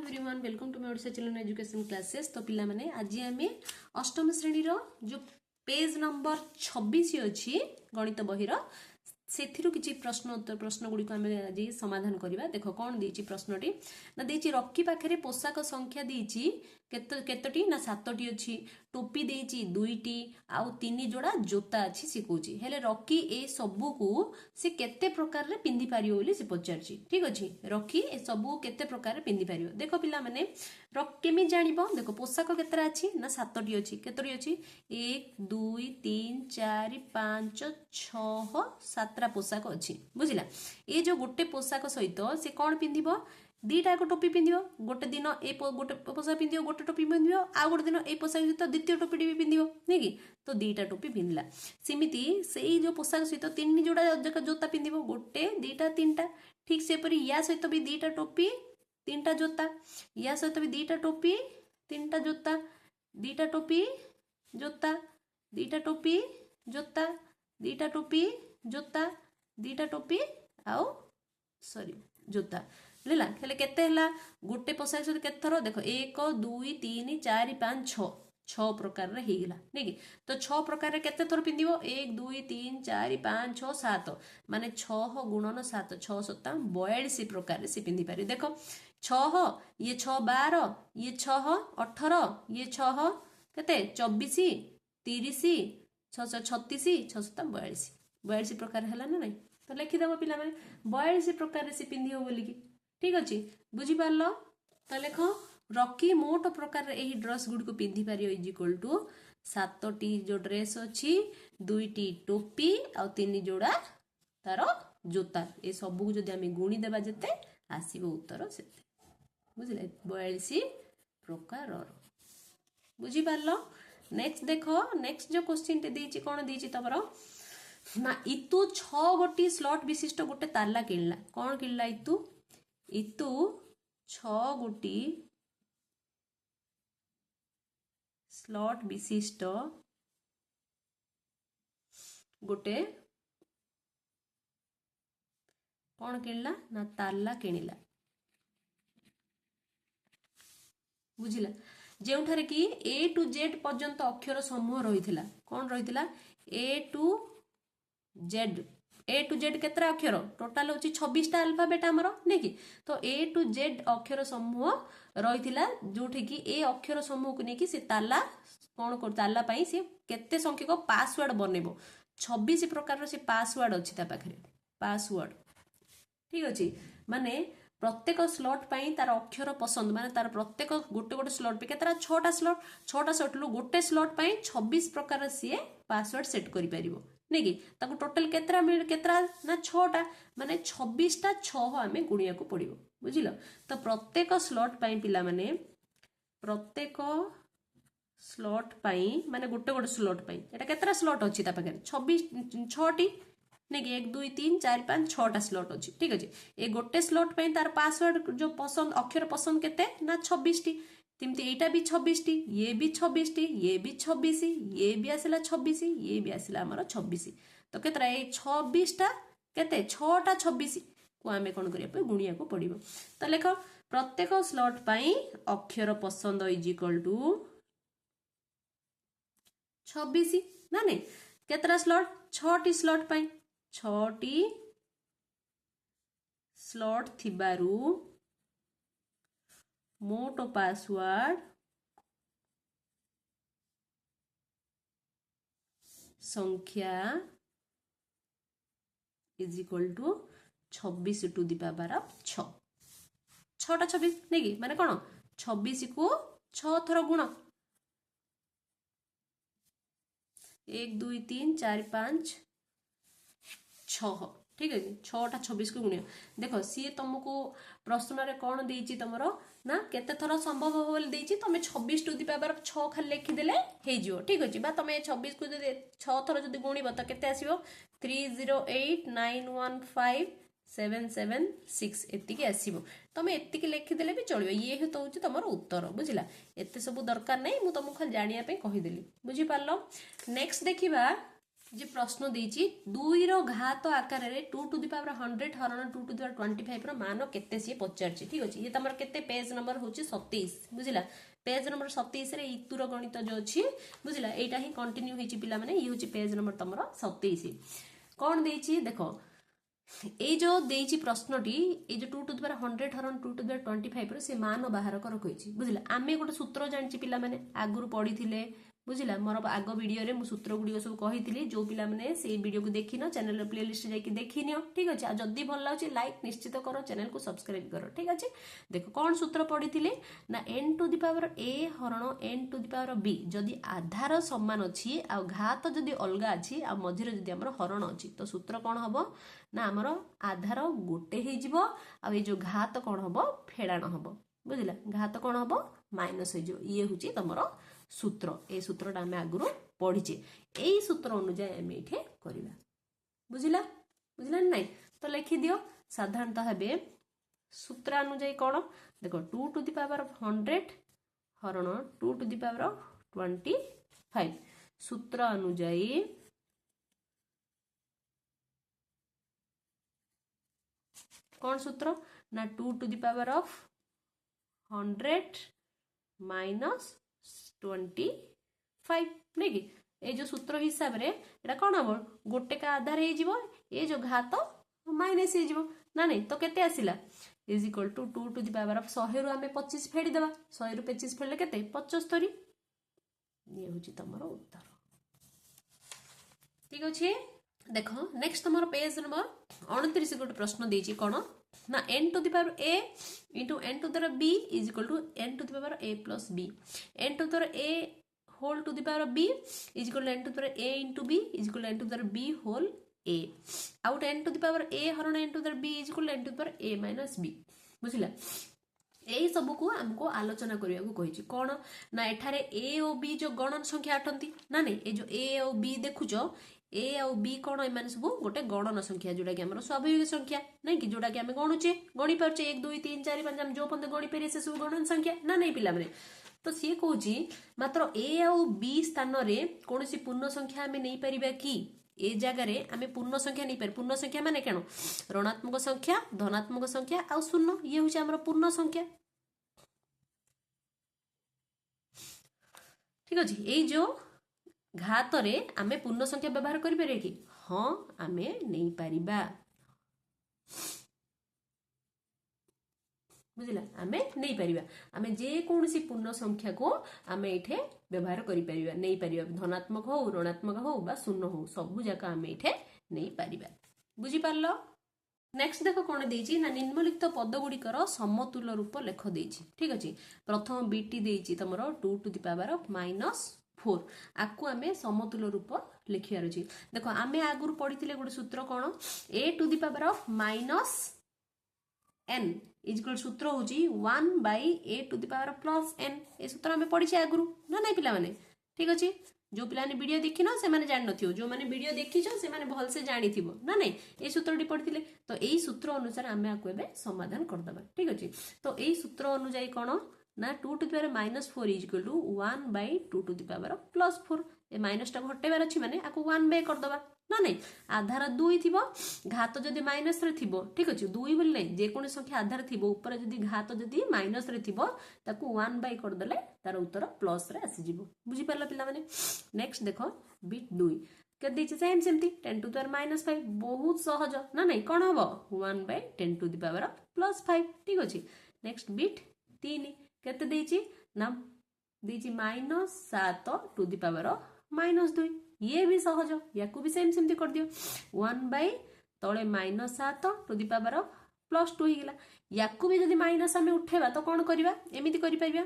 Everyone welcome to my Odisha children education classes. तो पिला माने आज आमे अष्टम श्रेणी रो जो पेज नंबर 26 अछि गणित बही रो सेथिरु किछि प्रश्न उत्तर प्रश्न गुडी को आमे आज समाधान करिबा। देखो कोन दिछि प्रश्नटी ना दिछि रॉकी पाखरे पोशाक संख्या दिछि केतोटी ना 7टी अछि, टोपी दिछि 2टी आउ 3 जोड़ा जोता अछि से कहूछि। हेले रॉकी ए सबु को से केते प्रकार रे पिंदी पारियो बोली से पचारछि। ठीक अछि, रॉकी ए सबु केते प्रकार रे पिंदी पारियो। देखो पिला माने केमी जानिबो। देखो पोशाक केतरा अछि ना 7टी अछि। केतोटी अछि 1 2 3 4 5 6 7 पोशाक अछि। बुझिला ए जो गोटे पोशाक सहित से कोन पिंदिबो दीटा को टोपी पिंदिबो। गोटे दिन ए गोटे पोशाक पिंदिबो, गोटे टोपी पिंदिबो, आ गोटे दिन ए पोशाक सहित द्वितीय टोपी भी पिंदिबो नै कि। तो दीटा टोपी पिंदिला सेमिति सेई जो पोशाक सहित 3 जोड़ा जोता पिंदिबो, गोटे दीटा तीनटा। ठीक से परी या सहित भी दीटा टोपी 3टा जोता, या सहित भी दीटा टोपी 3टा जोता, दीटा टोपी जोता, दीटा टोपी जोता, दीटा टोपी जोता, दीटा टोपी आउ सॉरी जोता लेला। हेले केते हला गोटे पोशाक सहित केते थरो देखो 1 2 3 4 5 6 6 प्रकार रे हेगला नै कि। तो 6 प्रकार रे केते थरो पिंदिबो 1 2 3 4 5 6 7 माने 6 गुणन 7 6 7 42 प्रकार रे से पिंदी पारे। देखो 6 ये 6 12 ये 6 18 ये 6 केते 24 30 6 36 6 7 42 42 प्रकार हला ना नै। तो लिखि देबो पिला माने 42 प्रकार रे से पिंदियो बोली कि। ठीक अछि, बुझी पारलो। तो लेखो रॉकी मोट प्रकार रे एही ड्रेस गुड को पिंदी पारियो इज इक्वल टू 7टी जो ड्रेस अछि, 2टी टोपी आ 3 जोड़ा तारो जोता। ए सब को जदी हमें गुणी देबा जते आसीबो उत्तर सेते। बुझिले 42 प्रकार रो। बुझी पारलो। नेक्स्ट देखो नेक्स्ट जो क्वेश्चन टे देछि कोन देछि तमरो ना इतु 6 गोटी स्लॉट विशिष्ट गोटे ताला किनला। कोन किनला इतु 6 गोटी स्लॉट विशिष्ट गोटे कोन किनला ना ताला किनिला। बुझिला जेउठारे कि ए टू जेड पर्यंत अक्षर समूह रहिथिला। कोन रहिथिला ए टू जेड केतरा अक्षर टोटल होची 26 टा अल्फाबेट हमरो नै कि। तो ए टू जेड अक्षर समूह रहिथिला जोठी कि ए अक्षर समूह को नै कि से ताला कोन कर ताला पई से केते संख्या को पासवर्ड बनेबो। 26 प्रकार रो से पासवर्ड अछि ता पाखरे पासवर्ड। ठीक अछि, माने प्रत्येक स्लॉट पई तार अक्षर पसंद माने तार प्रत्येक गोटे गोटे स्लॉट पे केतरा 6टा स्लॉट लो गोटे स्लॉट पई 26 प्रकार से पासवर्ड सेट करि परिबो नै कि। ताको टोटल केतरा ना 6टा माने 26टा 6 हमें गुणिया को पड़िबो। बुझिलो। तो प्रत्येक स्लॉट पई पिला माने प्रत्येक स्लॉट पई माने गोटे गोटे स्लॉट पई एटा केतरा स्लॉट अछि ता पाखे 26 6टी नै कि 1 2 3 4 5 6टा स्लॉट अछि। ठीक अछि, ए गोटे स्लॉट पई तार पासवर्ड जो पसंद अक्षर पसंद केते ना 26टी। तिमते एटा भी 26टी, ये भी 26टी, ये भी 26, ये भी आसिला 26, ये भी आसिला हमर 26। तो केतरा ए 26टा केते 6टा 26 को हमें कोन करिया पे गुणिया को पड़िबो। तो लेखो प्रत्येक स्लॉट पई अक्षर पसंद इज इक्वल टू 26 ना नै। केतरा स्लॉट 6टी स्लॉट पई 6टी स्लॉट थिबारु मोट पासवर्ड संख्या is equal to 26 to the power of 6 6टा 26 नै कि माने कोन 26 को 6 थरो गुण 1 2 3 4 5 6। ठीक है 6टा 26 को गुणिया। देखो सी तुमको प्रश्न रे कोन देछि तमरो ना केते थरो संभव हो बोल देछि तमे 26 टू दी पावर 6 खाली लिखि देले हे जिवो। ठीक अछि बा तमे 26 को जदि 6 थरो जदि गुणिबो त केते आसीबो 3089157776 एतिकी आसीबो। तमे एतिकी लिखि देले भी चलिबो। ये हे तो होछि तमरो उत्तर। बुझिला एते सब दरकार नै मु तुमको खाली जानिया पे कहि देली। बुझि पारलो। नेक्स्ट देखिबा जे प्रश्न देछि 2 रो घात आकार रे 2 टू द पावर 100 हरण 2 टू द पावर 25 रो मान केते से पचारछि ठीक अछि ये तमर केते पेज नंबर होछि 27 बुझिला पेज नंबर 27 रे इतुर गणित जो अछि बुझिला एटा ही कंटिन्यू होछि पिला माने ई होछि पेज नंबर तमर 27 कोन देछि देखो এই जो देछि प्रश्नटी এই जो 2 टू द पावर 100 हरण 2 टू द पावर 25 रो से मान बाहर कर कहिछि बुझिला आमे गोटे सूत्र जानछि पिला माने आगुरु पढिथिले बुझिला मोर आग वीडियो रे मु सूत्र गुडी सब कहिथिली जो पिला माने से वीडियो को देखिनो चैनल रे प्लेलिस्ट जाई कि देखिनियो ठीक अछि आ जदी भल लागछि लाइक निश्चित करो चैनल को सब्सक्राइब करो ठीक अछि देखो कोन सूत्र पढिथिले ना n to the power a हरण n to the power b जदी आधार समान अछि आ घात जदी अलगा अछि आ मझिरे जदी हमर हरण अछि तो सूत्र कोन हबो ना हमर आधार गोटे हे जिवो आ ए जो घात कोन हबो फेडाण हबो बुझिला घात कोन हबो माइनस हे जो ये होची तमरो सूत्र ए सूत्रटा आमे आगुरु पढिचे एई सूत्र अनुसार आमे इथे करिबा बुझिला बुझिला नै तो लिखि दियो साधारणतः हेबे सूत्र अनुसार कोन देखो 2 टू द पावर 100 हरण 2 टू द पावर 25 सूत्र अनुसार कौन सूत्र ना 2 to the power of 100 minus 25 नहीं कि ए जो सूत्र हिसाब रे एटा कोन हबो गोटे का आधार हे जिवो ए जो घात माइनस हे जिवो ना नहीं तो केते आसिला is equal to 2 to the power of 100 रु हमें 25 फेडी देबा 100 रु 25 फेडले केते 75 ये होची तमरो उत्तर ठीक अछि देखो नेक्स्ट तमरो पेज नंबर 29 गोटे प्रश्न देछि कोन ना n to the power a into n to the power b is equal to n to the power a plus b n to the power a whole to the power b is equal to n to the power a into b is equal to n to the power b whole a out n to the power a हरण n to the power b is equal to n to the power a minus b बुझिला एई सब को हमको आलोचना करिया को कहिछि कोन ना एठारे a और b जो गणन संख्या आठंती ना नहीं ए जो a और b देखुचो a और b कोन ए माने सब गोटे गणन संख्या जोडा कि हमर स्वाभाविक संख्या नहीं कि जोडा कि हम गणुचे गणि परचे 1 2 3 4 5 हम जो पंद गणि पेरे से सब गणन संख्या ना नहीं पिला माने तो सी कहूँ मात्र ए आउ बी स्थान रे कौन सी पूर्ण संख्या आम नहीं पारिबा कि ए जगह रे आम पूर्ण संख्या नहीं पार पूर्ण संख्या माने केन ऋणात्मक संख्या धनात्मक संख्या आ शून्य ये हूँ आम पूर्ण संख्या ठीक अच्छे ये जो घात रे आम पूर्ण संख्या व्यवहार करें कि हाँ आम नहीं पारिबा बुझिला आमे नहीं परिबा आमे जे कोनसी पूर्ण संख्या को आमे इठे व्यवहार करि परिबा नहीं परिबा धनात्मक हो ऋणात्मक हो बा शून्य हो सब जका आमे इठे नहीं परिबा बुझी पारलो नेक्स्ट देखो कोन देछि ना निम्नलिखित पद गुडिकर समतुल्य रूप लेख देछि ठीक अछि प्रथम बीटी देछि तमरो 2 टू द पावर ऑफ -4 आकु आमे समतुल्य रूप लिखियार अछि देखो आमे आगुर पढिथिले गोटे सूत्र कोन a to the power of n is equal सूत्र होची 1 by a to the power plus n ए सूत्र हमें पढ़ी छे आगुरु ना नहीं पिला माने ठीक अछि जो पिला ने वीडियो देखि न से माने जान नथियो जो माने वीडियो देखि छ से माने भल से जानि थिबो ना नहीं ए सूत्रटी पढ़िथिले तो एई सूत्र अनुसार हमें आको एबे समाधान कर दबा ठीक अछि तो एई सूत्र अनुसार कोन ना 2 to the power -4 is equal to 1 by 2 to the power +4 ए माइनस टा हटेबार अछि माने आको 1 बाय कर दबा ना नहीं आधार 2 थिबो घात जदी माइनस रे थिबो ठीक अछि 2 बोल नै जे कोन संख्या आधार थिबो ऊपर जदी घात जदी माइनस रे थिबो ताकू 1 बाय कर देले तार उत्तर प्लस रे आसी जिवो बुझी परला पिला माने नेक्स्ट देखो बिट 2 के दिछि सेम सेमती 10 टू द पावर -5 बहुत सहज ना नहीं कोन हबो 1 बाय 10 टू द पावर +5 ठीक अछि नेक्स्ट बिट 3 केते दिछि ना दिछि -7 टू द पावर -2 ये भी सहज या को भी सेम सेमती कर दियो 1 बाय तळे -7 टू द पावर +2 हिगला या को भी जदी माइनस हमें उठेबा तो कोन करबा एमिति करि परिबा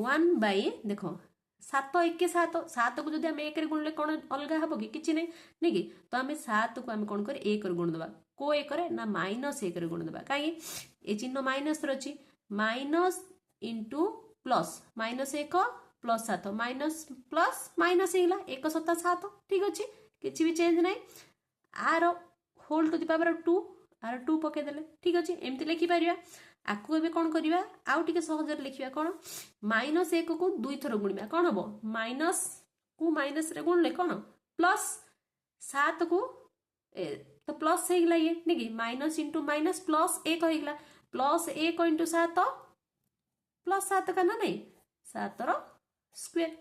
1 बाय देखो 7 1 7 7 को जदी हम 1 रे गुणले कोन अलगा हबो कि किछि नै नै कि तो हमें 7 को हम कोन करे 1 रे गुण देबा को 1 रे ना -1 रे गुण देबा काई ए चिन्ह माइनस रछि minus into plus -1 plus 7 minus plus minus हिला 1 7 7 ठीक अछि किछि भी चेंज नै आर होल टू द पावर 2 आर 2 पके देले ठीक अछि एमति लिखि परिया आकु एबे कोन करिवा आउ टिके सहज रे लिखिबा कोन -1 को 2 थरो गुणिबा कोन हबो माइनस को माइनस रे गुणले कोन प्लस सात को तो प्लस हो गला ये नहीं कि माइनस इंटू माइनस प्लस एक हो गला प्लस एक इंटू सात प्लस सात का ना नहीं सात स्क्वायर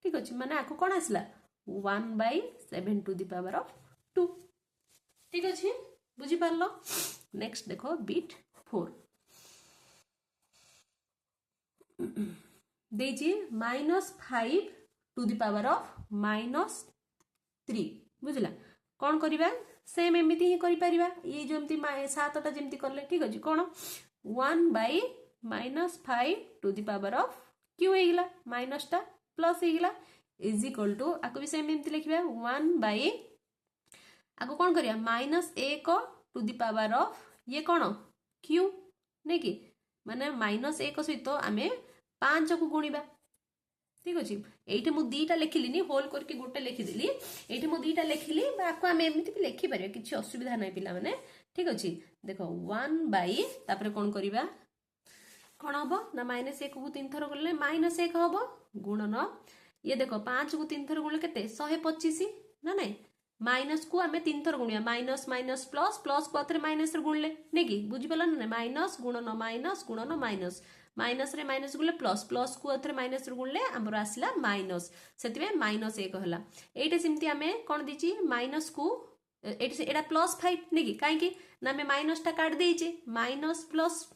ठीक अच्छे माने आपको कौन आसला 1/7 ठीक अच्छे बुझी पारलो। नेक्स्ट देखो बिट 4 देजी -5 बुझला कौन करवा सेम एमती ही कर ये जो सातटा जमी कले ठीक अच्छे कौन 1/-5 क्यों होगा माइनस टा प्लस होगा इज इक्वल टू आपको भी सेम एमती लिखा 1 आपको कौन करिया -1 ये कौन क्यू नहीं कि माने -1 सहित आम 5 को गुणा ठीक अच्छे ये मुझे दीटा लिखिली होल करके गोटे लिखिदेली ये मुझे दीटा लिखिली आपको आम एमती भी लिखिपर किसी असुविधा ना पिला माने ठीक अच्छे देख 1/तापर कौन करवा कौन हम ना -1 को 3 थर गले -1 हम गुणन ये देख 5 को 3 थर गुणले के 125 ना नहीं माइनस को आम 3 थर गुणिया माइनस माइनस प्लस प्लस को आथरे माइनस गुणले नहीं कि बुझीपाल ना माइनस गुणन माइनस माइनस रे माइनस गुणले प्लस प्लस को आथरे माइनस गुणले आमर आसला माइनस से -1 है ये सेमती आम कौन दीची माइनस को एटा +5 नहीं कि कहीं ना आम माइनस टा काट देचे माइनस प्लस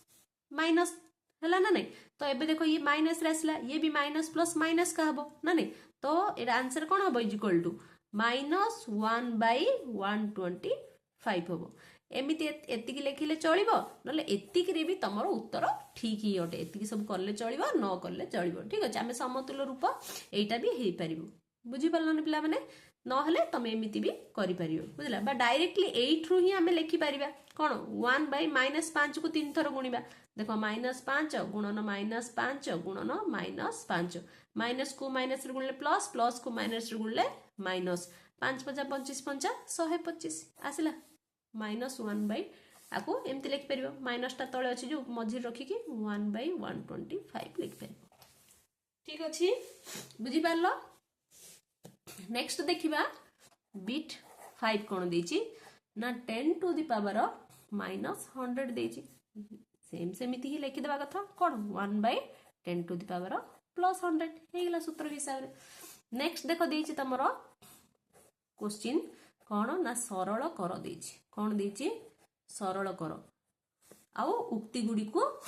माइनस है ना नहीं तो ये देखो ये माइनस रे आसला ये भी माइनस प्लस माइनस का हम ना नहीं तो ये आंसर कौन हम इज इक्वल टू -1/125 हम एमती एति लिखिले चलो ना एतिक भी तुम उत्तर ठीक ही अटे एति सब कले चलो न कले चलो ठीक अच्छे आम समतुल्य रूप यहीटा भी हो पार बुझीपार पिला मैंने नहले तुम एमती भी कर बुझला बा डायरेक्टली एट्रु ही आम लिखिपर कौन 1/-5 को 3 थर गुणा देख -5 गुणन -5 गुणन -5 माइनस को माइनस गुणले प्लस प्लस को माइनस गुणले माइनस 5×5 = 25 125 आसला -1/ आपको एमती लिखिपर माइनस टा तले अच्छे जो मझे रखिकी 1/125 लिखिपर ठीक अच्छे बुझीपार। नेक्स्ट देखिबा बिट 5 कौन देची ना 10⁻⁻100 देची सेम सेमिति ही लिखिदेवा कथा कौन 1/10⁻+100 हेगला सूत्र हिसाब रे। नेक्स्ट देखो देची तमर क्वेश्चन कौन ना सरल कर देची कौन देची सरल कर आउ उक्ति गुडी को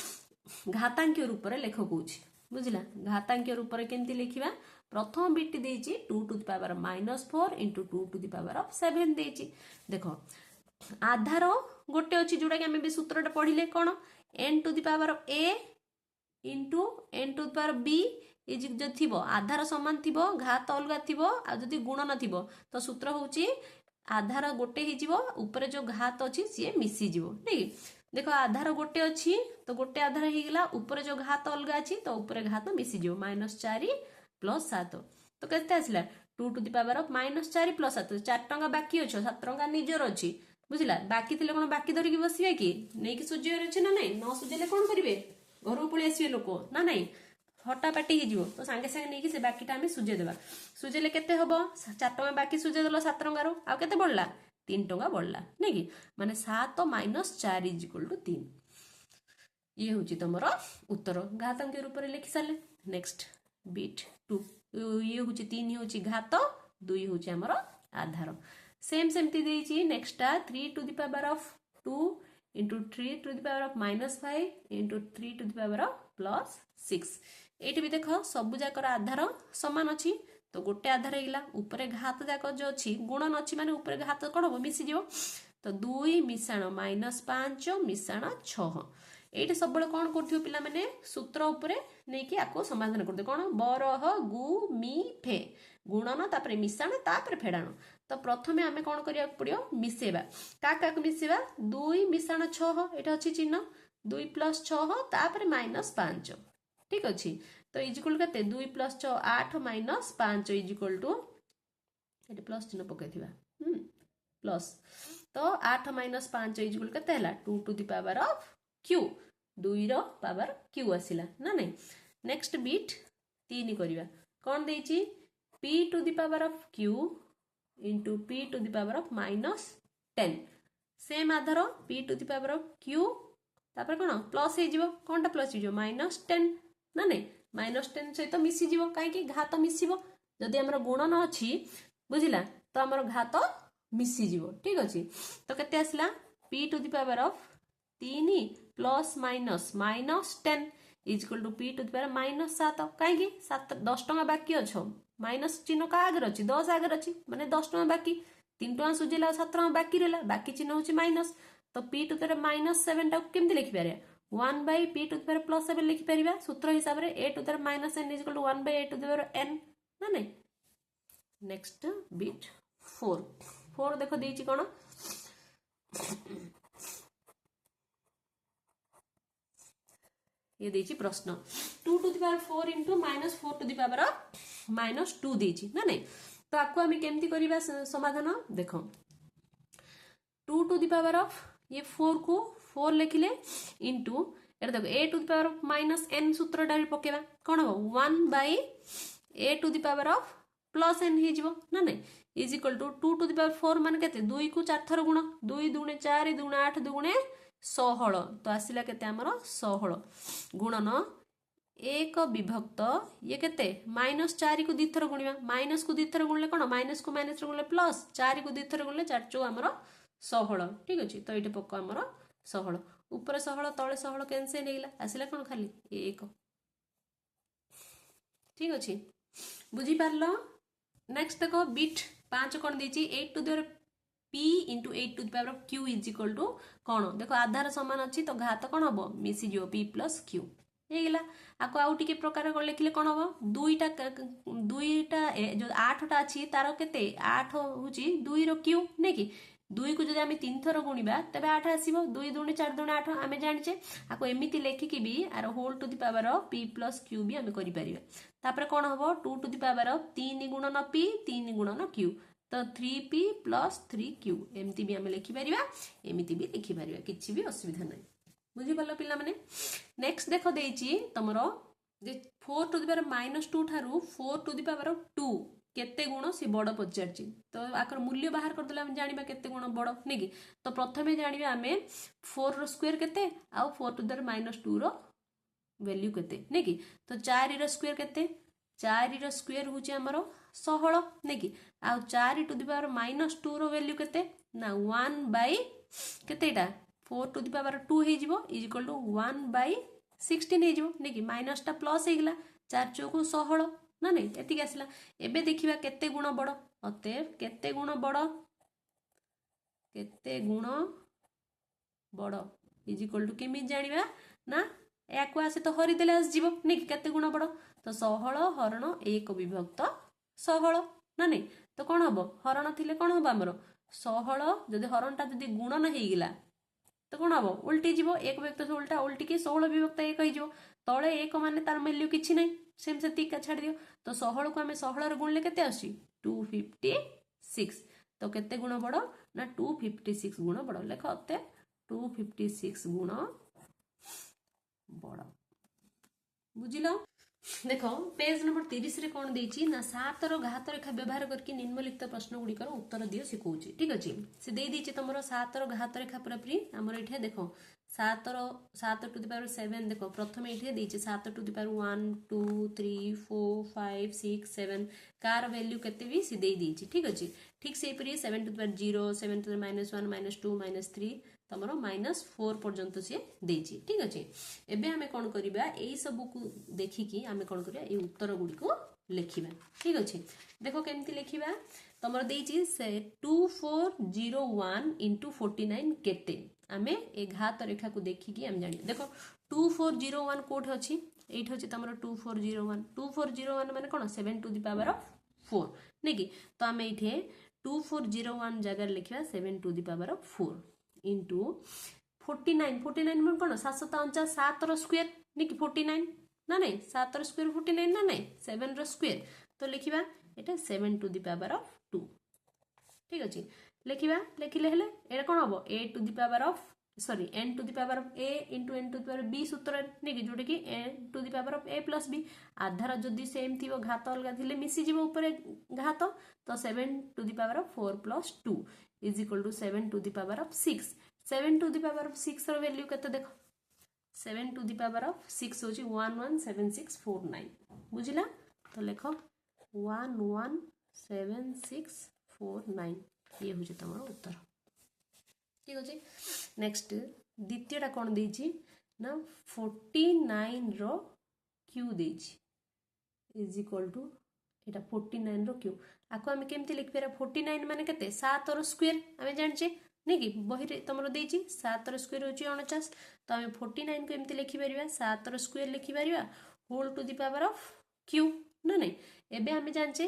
घातांक रूप रे लेख कौची बुझला घातांक रूप रे केमती लिखिबा प्रथम बिट देची 2⁻⁻4 × 2⁻7 देची देखो आधार गोटे अच्छी जोटा कि आम भी सूत्रटा पढ़िले कौन n⁴ इंटू n⁴b जो थी आधार सामान थी घात अलग थी आदि गुणन थी तो सूत्र हूँ आधार गोटे ऊपर जो घात अच्छी सी मिसीज नहीं देख आधार गोटे अच्छी तो गोटे आधार होगा ऊपर जो घात अलग अच्छी तो ऊपर घात मिसीज -4 + 7 तो केते आसला 2⁻⁻4 + 7 4 टंका बाकी अच्छे 7 टंका निजर अच्छी बुझला बाकी थे कौन बाकी धरिकी बसवे कि नहीं कि सुझेबार अच्छे ना नहीं न सुझेले कौन करेंगे घर को पलि आसवे लोक ना नहीं हटापाटी हो तो सांगे सांगे नहीं से बाकीटा आम सुझेदेवा सुझेले केते हम 4 टंका बाकी सुझेदेल 7 टंकार आउ केते बढ़ला 3 टंका बढ़ला नहीं कि माने 7 - 4 = 3 ये हूँ तुम उत्तर घातांक रूप में लिखि सारे। नेक्स्ट बिट 2 ये हूँ 3 हूँ घात 2 हूँ आमर आधार सेम सेमती देची नेक्स्ट 3⁻2 × 3⁻5 × 3⁻+6 ये भी देख सबू जाकर आधार सामान अच्छी तो गोटे आधार होगा ऊपर घात जाक जो अच्छी गुणन अच्छी माने ऊपर घात कौन हम मिसीज तो 2 मिशाण -5 मिशाण 6 ये सब कौन कर पिला माने सूत्र उपरे नहीं कि आपको समाधान करते कौन बरह गु मी फे गुणन तापर मिशाण तापर फेड़ाण तो प्रथमे आमे कौन करिया पड़ियो मिसेबा का मिसेबा 2 मिशाण 6 एटा अछि चिन्ह 2 + 6 तापर -5 ठीक अछि तो इजिकल कते 2 + 6 8 - 5 इजिकल टू एटा प्लस चिन्ह पकेथिबा प्लस तो 8 - 5 इजिकल कते हला 2⁻Q 2 रो पावर Q आसिला ना नहीं। नेक्स्ट बिट 3 करिवा कौन देची P⁻Q into P to the power of -10 same आधार P to the power of Q तापर कौन प्लस हो कौनटा प्लस हो -10 ना नहीं -10 सहित मिसीज कहीं घात मिसब जदि आम गुणन अच्छी बुझला तो आमर घात मिसीज ठीक अच्छे तो केते आसला P to the power of 3 plus minus -10 is equal to P to the power -7 कहीं 10 टଙ୍କା बाकी अच्छो माइनस चिन्ह का आगे अच्छी 10 आगे अच्छी माने 10 टଙ୍କା बाकी 3 टଙ୍କା सुझेला 7 टଙ୍କା बाकी रहा बाकी चिन्ह हूँ माइनस तो पी टू द -7 टाक केमती लिखिपारे 1 by p to the power +7 लिखिपारिबा सूत्र हिसाब रे a to the power -n is equal to 1 by a to the power n ना नहीं नेक्स्ट बिट 4 देखो देछि कोन ये देछि प्रश्न 2 to the power 4 into -4 to the power -2 देछि ना नहीं तो आपको हम केमती करिबा समाधान देखो 2 टू द पावर ऑफ ये 4 को 4 लिखिले इंटू एटा देखो a to the power of -n सूत्र डाल पकेबा कोन हो 1 by a to the power of +n हे जिवो ना नहीं is equal to 2 to the power 4 मान केते 2 को 4 थर गुण 2 दुणे 4 दुणे 8 दुणे 16 तो आसिला केते हमर 16 गुणन 1 विभक्त ये केते -4 को 2 थर गुणिबा माइनस को 2 थर गुणले कोन माइनस को माइनस रे गुणले प्लस 4 को 2 थर गुणले 4 चौ हमर 16 ठीक अछि तो एटे पक्का हमर 16 ऊपर 16 तळे 16 कैंसिल नेगला आसिला कोन खाली 1 ठीक अछि बुझी पारलो नेक्स्ट देखो बिट 5 कोन देछि 8 to the p into 8 to the power of q is equal to कोन देखो आधार समान अछि तो घात कोन हबो मिसी जो p plus q हेगला आको आउ टिके प्रकार को लिखले कोन हबो दुईटा जो 8 टा अछि तारो केते 8 होची 2 रो q ने कि 2 को जदि आमे 3 थर गुणिबा तबे 8 आसीबो 2 दुणे 4 दुणे 8 आमे जानिचे आको एमिति लेखि कि भी आरो whole to the power of p plus q भी आमे करि परिबा तापर कोन हबो 2 टू द पावर ऑफ 3 गुणन p 3 गुणन q तो 3p plus 3q एमती भी आमे लिखि परिबा एमिति भी लिखि परिबा किछि भी असुविधा नै बुझि पल्लो पिल्ला माने नेक्स्ट देखो देछि तमरो जे 4 टू द पावर -2 थारु 4 टू द पावर 2 केते गुण से बड़ पचारछि तो आकर मूल्य बाहर कर देला हम जानिबा केते गुण बड़ नै कि तो प्रथमे जानिबा आमे 4 रो स्क्वायर केते आ 4 टू द पावर -2 रो वैल्यू केते नै कि तो 4 रो स्क्वायर केते 4 रो स्क्वायर होची हमरो 16 नै कि आ 4 टू द पावर -2 रो वैल्यू केते ना 1 by केतेटा 4 टू द पावर 2 हे जिवो इज इक्वल टू 1 by 16 हे जिवो नै कि माइनस टा प्लस हे गेला 4 चौको 16 ना नहीं एतिक आसला एबे देखिबा केते गुण बड़ अतएव केते गुण बड़ इज इक्वल टू केमि जानिबा ना याको आसे तो हरि देले आस जीवो नै कि केते गुण बड़ तो 16 हरण 1 विभक्त 16 ना नहीं तो कौन हम हरण थिले कौन हम आमर 16 जदि हरणटा जदि गुणन हो गला तो कौन हम उल्टी जीव 1 विभक्त उल्टा उल्टी के 16 विभक्त 1 हो तले 1 माने तार वैल्यू किछि नै सेम से टिका छाड़ दियो तो 16 को हमें 16 रे गुणले केते आसी 256 तो केते गुण बड़ ना 256 गुण बड़ लेख अते 256 गुण बड़ बुझिलो देखो पेज नंबर 30 रे कोन देछि ना 7 रो घात रेखा व्यवहार करके निम्नलिखित प्रश्न गुडी कर उत्तर दियो सिखौछि ठीक अछि से दे दैछि तमरो 7 रो घात रेखा पूरापूरी हमर एठे देखो 7 टू द पावर 7 देखो प्रथम एठे दैछि 7 टू द पावर 1 2 3 4 5 6 7 कार वैल्यू केते भी से दे दैछि ठीक अछि ठीक से परी 7 to the power 0 7 to the -1 -2 -3 तमरो -4 पर्यंत से देछि ठीक अछि एबे हमें कोन करिबा एई सब को देखि कि हमें कोन करिया ए उत्तर गुडी को लिखिबा ठीक अछि देखो केमति लिखिबा तमरो देछि से 2401 into 49 केते हमें ए घात रेखा को देखि कि हम जानि देखो 2401 कोठ अछि एठ अछि तमरो 2401 माने कोन 7 टू द पावर ऑफ 4 नै कि तो हमें एठे 2401 जगह लिखिबा 7 to the power of 4 into 49 मन कोन 749 7 रो स्क्वायर नै कि 49 ना नहीं 7 रो स्क्वायर 49 ना नहीं 7 रो स्क्वायर तो लिखिबा एटा 7 टू द पावर ऑफ 2 ठीक अछि लिखिबा लिखिले हेले एटा कोन हबो 8 to the power of sorry n to the power of a into n to the power b सूत्र नहीं कि जोटा कि n to the power of a plus b आधार जदि सेम थी घात अलग थे मिसीज ऊपर घात तो 7 to the power of 4 plus 2 is equal to 7 to the power of 6 7 to the power of 6 रो वैल्यू केते देखो 7 टू द पावर ऑफ 6 होची 117649 बुझिला तो लिखो 117649 ये होची तमरो उत्तर ठीक अछि नेक्स्ट द्वितीयटा कोन देछि ना 49 रो क्यू देछि is equal to Etah 49 row Q आको हम केमति लिख पेरा 49 माने केते 7 रो स्क्वायर हमें जानचे नहीं कि बही रे तमरो देछि 7 रो स्क्वायर होची 49 तो हम 49 को एमति लिखि परिबा 7 रो स्क्वायर लिखि परिबा whole to the power of Q ना नहीं एबे हमें जानचे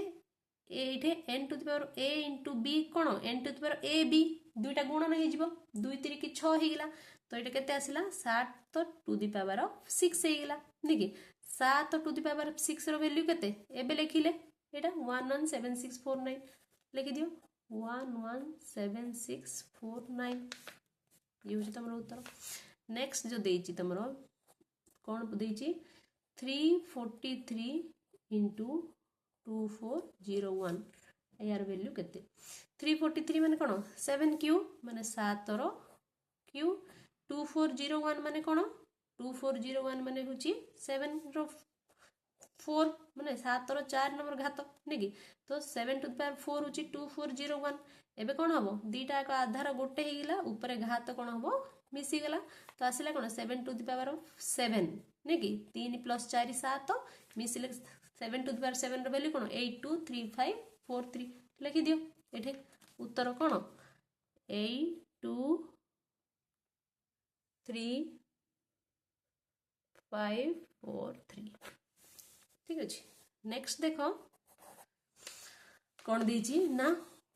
एठे n to the power a into b कोन n to the power a b दुईटा गुणन हे जिवो 2 3 की 6 हे गेला तो एटा केते आसिला 7 टू द पावर ऑफ 6 हे गेला नहीं कि 7 टू द पावर ऑफ 6 रो वैल्यू केते एबे लिखिले एटा 117649 लिखि दियो 117649 ये होची तमरो उत्तर नेक्स्ट जो देछि तमरो कोन देछि 343 इंटू 2401 यार वैल्यू केते 343 माने कोन 7 क्यू माने 7 रो क्यू 2401 माने कोन 2401 माने होची 7 रो 4 माने 7 रो 4 नंबर घात नहीं कि तो 7 टू द पावर 4 होची 2401 एबे कोन हबो दीटा का आधार गोटे हे गेला ऊपर घात कोन हबो मिसी गेला तो आसिला कोन 7 टू द पावर ऑफ 7 नहीं कि 3 प्लस 4 7 मिसिले 7 टू द पावर 7 रो वैल्यू कोन 823543 लिखि दियो एठे उत्तर कोन 82353 ठीक अछि नेक्स्ट देखो कोन दीची ना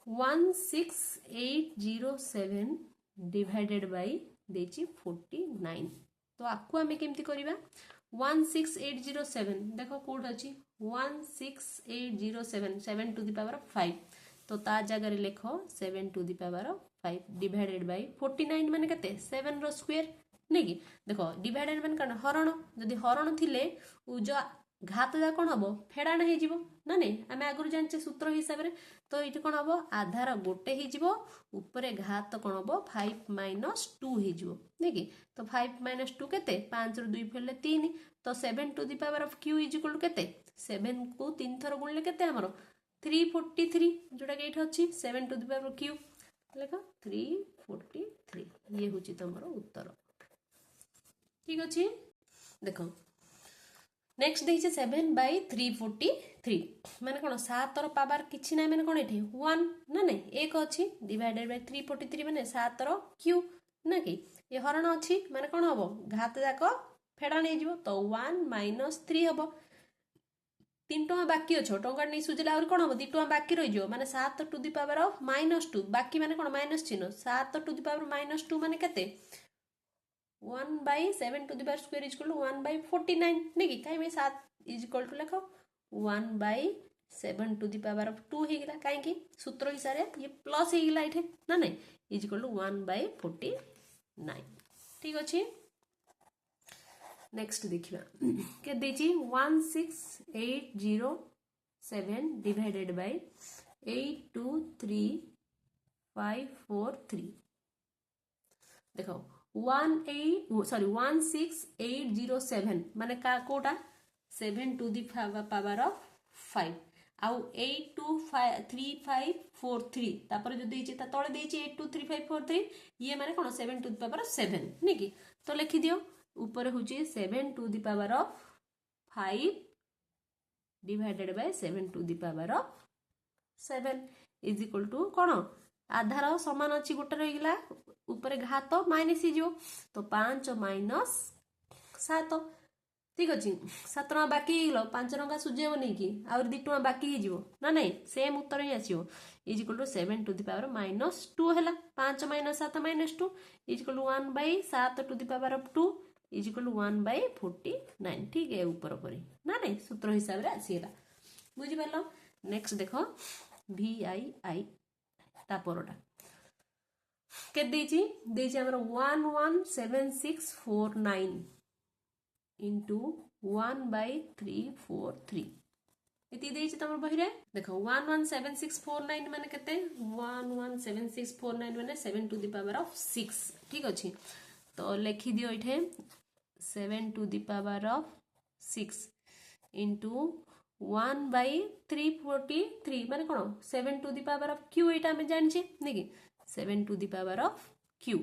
16807 डिवाइडेड बाय देची 49 तो आपको हमें केमती करिबा 16807 देखो कोड अछि 16807 7 टू द पावर ऑफ 5 तो ता जगह रे लिखो 7 to the power of 5 divided by 49 माने केते 7 रो स्क्वायर नहीं कि देखो डिवाइडेड माने कन हरण जदि हरण थिले उ जो घात जा कौन हम फेड़ा ना हो ना नहीं आम आगु जानचे सूत्र हिसाब से तो ये कौन हम आधार गोटे होपर घात कौन हम 5 माइनस 2 हो नहीं कि तो 5 माइनस 2 के 5 रू 2 फेले 3 तो 7 to the power of Q is equal to के 7 को 3 थर गुणले के 343 जोटा कि अच्छी 7 to the power of Q लेख 343 ये हूँ तुम उत्तर ठीक अच्छे देखो नेक्स्ट देखिए 7/343 माने कौन 7 रो पावर किछि ना माने कौन एठी 1 ना नहीं एक अच्छी डिवाइडेड बाय 343 माने 7 रो क्यू ना कि ये हरण अच्छी माने कौन हबो घात जाक फेड़ा नहीं जीवो तो 1 माइनस 3 हबो 3 टका बाकी अच्छो टका नहीं सुझला और कौन हबो 2 टका बाकी रहि जिवो माने 7 टू द पावर ऑफ -2 बाकी माने कौन माइनस चिन्ह 7 टू द पावर -2 माने केते 1/7 to the power square is equal to 1/49 नहीं कि कहीं 7 इज इक्वल टू लिखो 1/7 टू द पावर ऑफ 2 हे गेला काहे कि सूत्र हिसाब रे ये प्लस हे गेला इथे ना नहीं इज इक्वल टू 1/49 ठीक अछि नेक्स्ट देखिबा के देछि 16807 डिवाइडेड बाय 823543 देखो 16807 माने का कोटा 7 टू द पावर ऑफ 5 आउ 823543 तापर जो देछि ता तळे देछि 823543 ये माने कोन 7 टू द पावर ऑफ 7 नहीं कि तो लिखि दियो ऊपर होछि 7 to the power of 5 divided by 7 to the power of 7 is equal to कोन आधार समान अच्छी गोटे रहीगला ऊपर घात माइनस हो तो 5 माइनस 7 ठीक अच्छे 7 टका बाकी हो 5 टका सुझेब नहीं कि आउर 2 टका बाकी हो ना नहीं सेम उत्तर ही आसो is equal to 7 to the power -2 है 5 minus 7 -2 is equal to 1/7 to the power of 2 is equal to 1/49 ठीक है ऊपर पर ना नहीं सूत्र हिसाब से आसीगला बुझी पारल नेक्स्ट देखो VII तापरटा के देइछि हमर 11769 इंटू 1/343 इति देइछि तमर बहि रे देखो 11769 माने केते 11769 माने 7 टू द पावर ऑफ 6 ठीक अछि तो लिखि दियो इठे 7 to the power of 6 into 1/343 माने कोन 7 to the power of q एटा हम जानि छी नेकी 7 to the power of q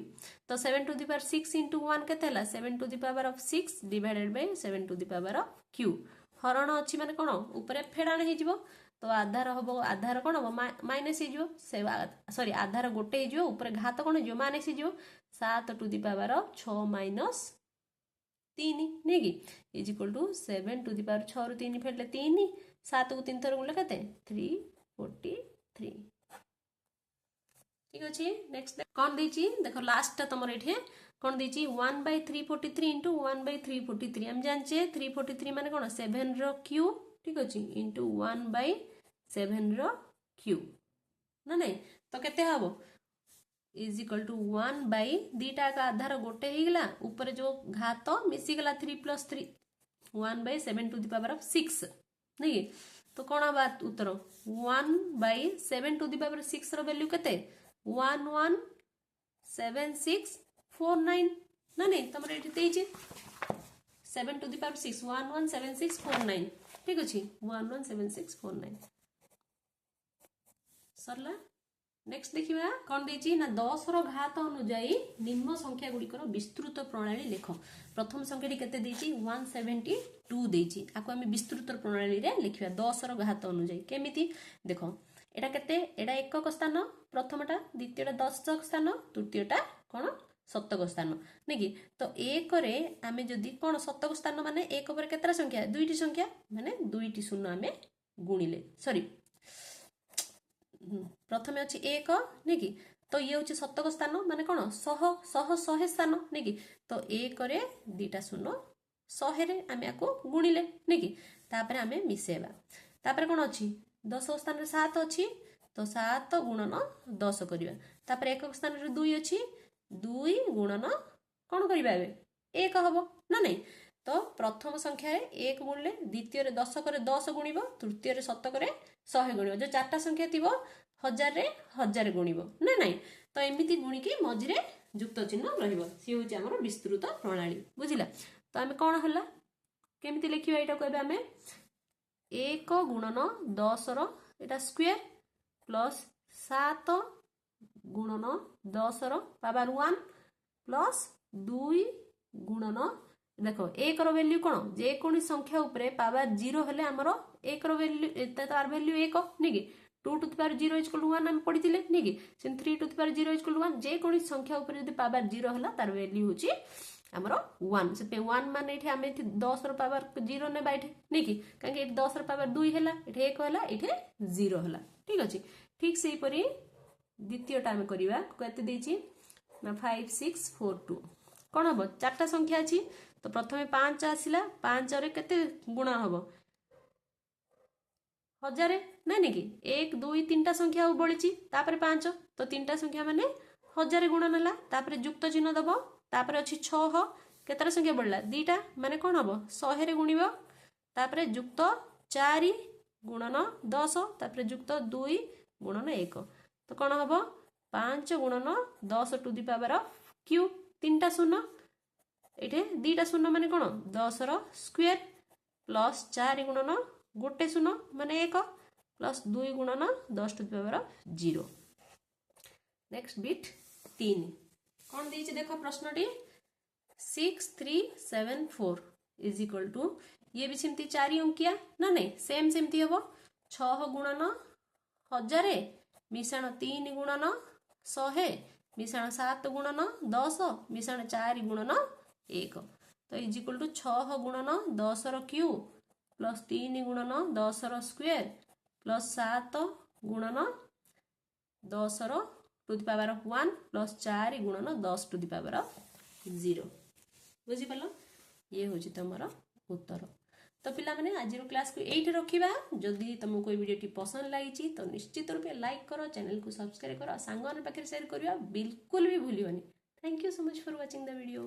तो 7 टू द पावर 6 इंटू 1 केते हला 7 to the power of 6 divided by 7 to the power of q हरण अच्छी माने कोन ऊपर फेडाण हे जिवो तो आधार हबो आधार कोन हबो माइनस हे जिवो से सॉरी आधार गोटे हे जिवो ऊपर घात कोन हे जिवो माइनस हे जिवो 7 to the power of 6 minus 3 नेगी is equal to 7 to the power 6 रु 3 फेडले 3 7 को 3 थर गुणले केते 343 ठीक अछि नेक्स्ट कोन देछि देखो लास्ट तमर एठे कोन देछि 1/343 इंटू 1/343 हम जानचे 343 माने कोन 7 रो q ठीक अछि इंटू 1/7 रो q ना नहीं तो केते हबो इज इक्वल टू 1 दीटा का आधार गोटे हे गेला ऊपर जो घात मिसी गेला 3 + 3 1/7 टू द पावर ऑफ 6 नहीं तो कोन बात उत्तर 1/7 टू द पावर 6 रो वैल्यू केते 117649 ना नहीं तमरे एठी देइछि 7 टू द पावर 6 117649 ठीक अछि 117649 सरला नेक्स्ट देखिबा कोन देछि ना 10 रो घात अनुଯାयी निम्न संख्या गुडिकर विस्तृत प्रणाली लेख प्रथम संख्याटी केते देछि 172 देछि आको हम विस्तृत प्रणाली रे लिखिबा 10 रो घात अनुଯାयी केमिति देखो एटा केते एटा एकक स्थान प्रथमटा द्वितीयटा दशक स्थान तृतीयटा कोन शतक स्थान नेकी तो एक रे आमे जदी कोन शतक स्थान माने एक पर केतरा संख्या दुईटी संख्या माने दुईटी शून्य आमे गुणिले सॉरी प्रथमे अछि एक नेकी तो ये होछि शतक स्थान माने कोन 100 स्थान नेकी तो एक रे दीटा शून्य 100 रे आमे आको गुणिले नेकी तापर आमे मिसेबा तापर कोन अछि 10 स्थान रे 7 अछि तो 7 गुणन 10 करिबा तापर एकक स्थान रे 2 अछि 2 गुणन कोन करिबा एबे 1 हबो ना नहीं तो प्रथम संख्या रे 1 गुणले द्वितीय रे दशक रे 10 गुणिबो तृतीय रे शतक रे 100 गुणिबो जो चारटा संख्या थिबो 1000 रे 1000 गुणिबो ना नहीं तो एमिति गुणी के मझिरे युक्त चिन्ह रहिबो सी होछि हमर विस्तृत प्रणाली बुझिला तो हमें कोन हला केमिति लिखिबा एटा कहबे हमें 1 गुणन 10 रो एटा स्क्वायर प्लस 7 गुणन 10 रो पावर 1 प्लस 2 गुणन देखो 1 रो वैल्यू कोन जे कोनी संख्या ऊपर पावर 0 हेले हमरो 1 रो वैल्यू तार वैल्यू 1 नेकी 2 to the power 0 is equal to 1 हम पढितिले नेकी same 3 to the power 0 is equal to 1 जे कोनी संख्या ऊपर यदि पावर 0 हला तार वैल्यू होची हमरो 1 से 1 माने एठी हमें 10 रो पावर 0 ने बैठे नेकी काहे 10 रो पावर 2 हला एठी 1 हला एठी 0 हला ठीक अछि ठीक सेही परी द्वितीय टाइम करिवा कते देछि ना 5642 कोन हबो चारटा संख्या अछि तो प्रथमे 5 आसिला 5 रे केते गुणा हबो 1000 नहीं नेकी 1 2 3टा संख्या बळिछि तापर 5 तो 3टा संख्या माने 1000 गुणन हला तापर युक्त चिन्ह दबो तापर अछि 6 केतरा संख्या बळला दीटा माने कोन हबो 100 रे गुणिबो तापर युक्त 4 गुणन 10 तापर युक्त 2 गुणन 1 तो कोन हबो 5 गुणन 10 to the power of q 3टा शून्य एठे दीटा शून्य माने कोन 10 रो स्क्वायर प्लस 4 गुणन गोटे शून्य माने 1 प्लस 2 गुणन 10 to the power of 0 next bit 3 कोन देछि देखो प्रश्नटी 6374 इज इक्वल टू ये भी सेमती 4 अंकिया ना नहीं सेम सेमती हबो 6 गुणन 1000 मिश्रण 3 गुणन 100 मिश्रण 7 गुणन 10 मिश्रण 4 गुणन 1 तो इज इक्वल टू 6 गुणन 10 रो क्यूब प्लस 3 गुणन 10 रो स्क्वायर प्लस 7 गुणन 10 रो to the power of 1 plus 4 गुणन 10 टू द पावर ऑफ 0 बुझी पालो ये होची तमरो उत्तर तो पिला माने आज क्लास को एइठ रखिबा जदि तुमको वीडियो पसंद लगी तो निश्चित रूपे लाइक करो चैनल को सब्सक्राइब करो सांगन पाखे शेयर करियो बिल्कुल भी भूलियोनी thank you so much for watching the video.